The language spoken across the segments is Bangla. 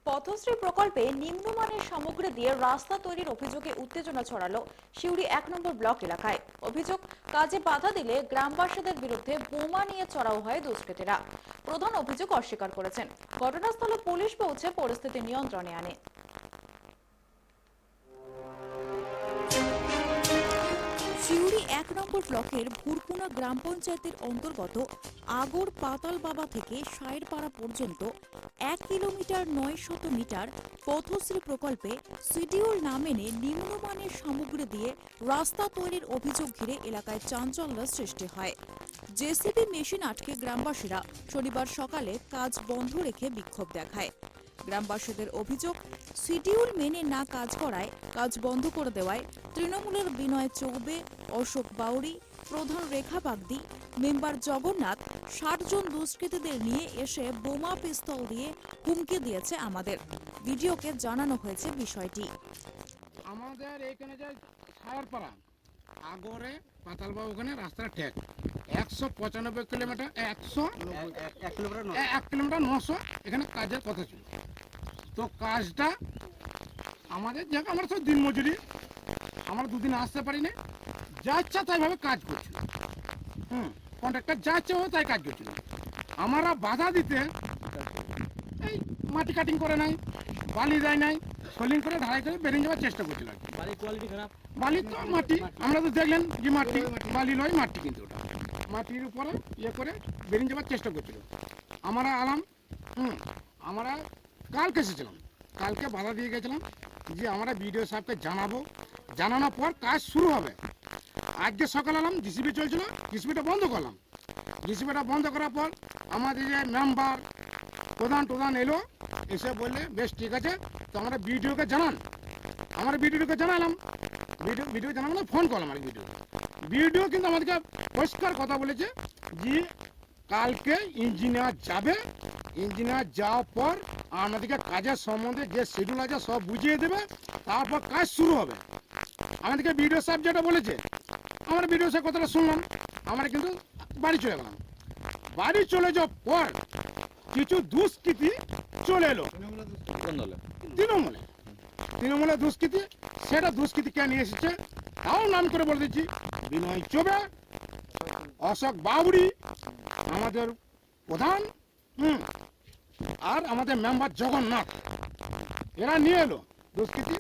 পথশ্রী প্রকল্পে নিম্নমানের সামগ্রী দিয়ে রাস্তা তৈরির অভিযোগে উত্তেজনা ছড়ালো সিউড়ি ১ নম্বর ব্লক এলাকায়। অভিযোগ, কাজে বাধা দিলে গ্রামবাসীদের বিরুদ্ধে বোমা নিয়ে চড়াও হয় দুষ্কৃতীরা। প্রধান অভিযোগ অস্বীকার করেছেন। ঘটনাস্থলে পুলিশ পৌঁছে পরিস্থিতি নিয়ন্ত্রণে আনে। সিউড়ি ১ নম্বর ব্লকের ভুরপুনা গ্রাম পঞ্চায়েতের অন্তর্গত আগর পাতালবাবা থেকে সায়েরপাড়া পর্যন্ত ১ কিলোমিটার ৯০০ মিটার পথশ্রী প্রকল্পে শিডিউল না মেনে নিম্নমানের সামগ্রী দিয়ে রাস্তা তৈরির অভিযোগ ঘিরে এলাকায় চাঞ্চল্য সৃষ্টি হয়। জেসিবি মেশিন আটকে গ্রামবাসীরা শনিবার সকালে কাজ বন্ধ রেখে বিক্ষোভ দেখায়। গ্রামবাসীদের অভিযোগ, শিডিউল মেনে না কাজ করায় কাজ বন্ধ করে দেওয়ায় তৃণমূলের বিনয় চৌবে, অশোক বাউরি, প্রধান রেখা বাগদি, মেম্বার জগন্নাথ ৬০ জন দুষ্কৃতীদের নিয়ে এসে বোমা পিস্তল দিয়ে হুমকি দিয়েছে আমাদের। ভিডিওকে জানানো হয়েছে বিষয়টি। আমাদের এখানে যে সায়েরপাড়া আগরে পাতালবাবু ওখানে রাস্তাটা ঠেক ১৯৫ কিলোমিটার ১ কিলোমিটার ৯০০ এখানে কাজের কথা ছিল। তো কাজটা আমাদের জায়গা আমরা সব দিন মজুরি, আমরা দুদিন আসতে পারি না, যা ইচ্ছা তাইভাবে কাজ করছিল। কন্ট্রাক্টর যা ইচ্ছা হবে তাই কাজ করছিল। আমরা বাধা দিতে এই মাটি কাটিং করে নাই, বালি দেয় নাই, সোলিং করে ঢালাই করে বেরিয়ে যাওয়ার চেষ্টা করছিল। বালি তো মাটি, আমরা তো দেখলেন যে মাটি, বালি নয় মাটি, কিন্তু ওটা মাটির উপরে ইয়ে করে বেরিয়ে যাওয়ার চেষ্টা করছিল। আমরা আলাম, আমরা কালকে এসেছিলাম, কালকে বাধা দিয়ে গেছিলাম যে আমরা বিডিও সাহেবকে জানাবো, জানানোর পর কাজ শুরু হবে। আজকে সকালে এলাম, জিসিবি চলছিল, জিসিবিটা বন্ধ করলাম। জিসিবিটা বন্ধ করার পর আমাদের যে মেম্বার প্রধান এলো, এসে বললে বেশ ঠিক আছে, তো আমরা বিডিওকে জানান। আমরা বিডিওকে জানালাম, ভিডিও জানালাম, ফোন করলাম আর ভিডিও কিন্তু আমাদেরকে পরিষ্কার কথা বলেছে যে কালকে ইঞ্জিনিয়ার যাবে, ইঞ্জিনিয়ার যাওয়ার পর আমাদেরকে কাজের সম্বন্ধে যে শিডিউল আছে সব বুঝিয়ে দেবে, তারপর কাজ শুরু হবে। আমাদেরকে বিডিও সাহেব যেটা বলেছে, আমরা বিডিও সাহেব কথাটা শুনলাম, আমরা কিন্তু বাড়ি চলে গেলাম। বাড়ি চলে যাওয়ার পর কিছু দুষ্কৃতী চলে এলো, তৃণমূলের দুষ্কৃতী। সেটা দুষ্কৃতী কে নিয়ে এসেছে তাও নাম করে বলে দিচ্ছি, বিনয় চৌবে, অশোক বাউরি, আমাদের প্রধান, আর আমাদের মেম্বার জগন্নাথ, এরা নিয়ে এলো দুষ্কৃতী।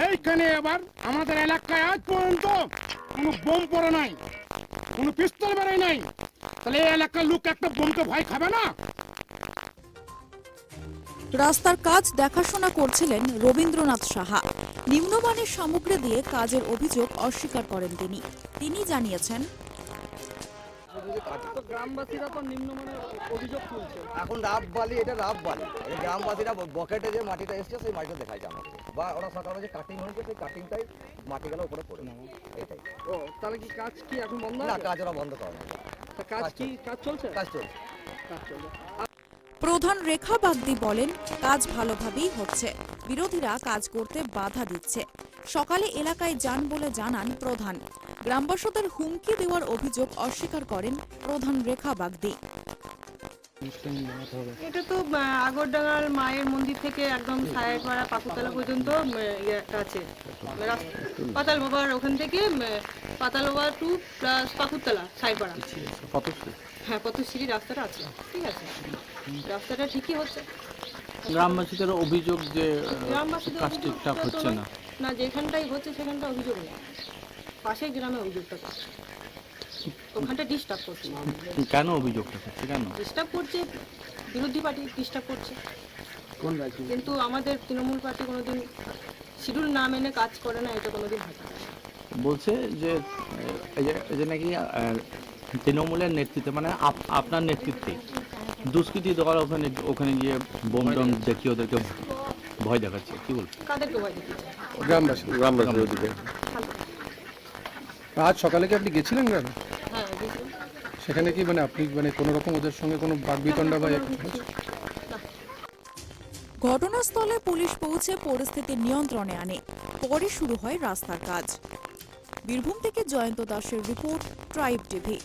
এইখানে এবার আমাদের এলাকায় আজ পর্যন্ত কোনো বোম পড়ে নাই, কোনো পিস্তল বেরোয় নাই, তাহলে এই এলাকার লোক একটা বোমকে ভয় খাবে না? রাস্তার কাজ দেখাশোনা করছিলেন রবীন্দ্রনাথ সাহা। নিম্নমানের সামগ্রী দিয়ে কাজের অভিযোগ অস্বীকার করেন তিনি জানিয়েছেন, গ্রামবাসীরা তো নিম্নমানের অভিযোগ তুলছে। এখন রাব বালি, এটা রাব বালি, গ্রামবাসীরা বকেটে যে মাটিটা এসছে সেই মাটিটা দেখাইছে আমাকে, বা ওরা সকালে যে কাটিং হয়েছে সেই কাটিংটাই মাটিগুলো উপরে পড়ে নেওয়া, এটাই। ও তাহলে কি কাজ কি এখন বন্ধ? না, কাজ ওরা বন্ধ করে না। কাজ কি কাজ চলছে? কাজ চলছে। প্রধান রেখা বাগদি বলেন, কাজ ভালোভাবেই হচ্ছে, বিরোধীরা কাজ করতে বাধা দিচ্ছে। সকালে এলাকায় যান বলে জানান প্রধান। গ্রামবাসীদের হুমকি দেওয়ার অভিযোগ অস্বীকার করেন প্রধান রেখা বাগদি। এটা তো আগরডাঙ্গার মায়ের মন্দির থেকে একদম সায়েরপাড়া পাকুতলা পর্যন্ত আছে, পাতাল বাবার ওখান থেকে পাতাল বাবা টু প্লাস পাকুতলা সায়েরপাড়া, হ্যাঁ পথশ্রী রাস্তাটা আছে, ঠিক আছে, রাস্তাটা ঠিকই হচ্ছে। গ্রামবাসীদের অভিযোগ যে কাজ ঠিকঠাক হচ্ছে না, না যেখানটাই হচ্ছে সেখানটা অভিযোগ নেই, পাশের গ্রামে অভিযোগটা করছে, ওখানটা ডিস্টার্ব করছে। কেন অভিযোগটা করছে? কেন ডিস্টার্ব করছে? বিরোধী পার্টি ডিস্টার্ব করছে, কিন্তু আমাদের তৃণমূল পার্টি কোনোদিন শিডিউল না মেনে কাজ করে না, এটা কোনোদিন হয় না। বলছে যে এই যে নাকি তৃণমূলের নেতৃত্বে, মানে আপনার নেতৃত্বে দুষ্কৃতী দল ওখানে গিয়ে বোম টম দেখিয়ে ওদেরকে ভয় দেখাচ্ছে, কি বলছে? কাদেরকে ভয় দেখাচ্ছে? গ্রামবাসী। আজ সকালে কি আপনি গেছিলেন গ্রামে? হ্যাঁ, সেখানে কি মানে আপনি মানে কোনো রকম ওদের সঙ্গে কোনো বাকবিতণ্ডা বা ঘটনাস্থলে পুলিশ পৌঁছে পরিস্থিতি নিয়ন্ত্রণে আনে। পরে শুরু হয় রাস্তার কাজ। বীরভূম থেকে জয়ন্ত দাসের রিপোর্ট, ট্রাইব টিভি।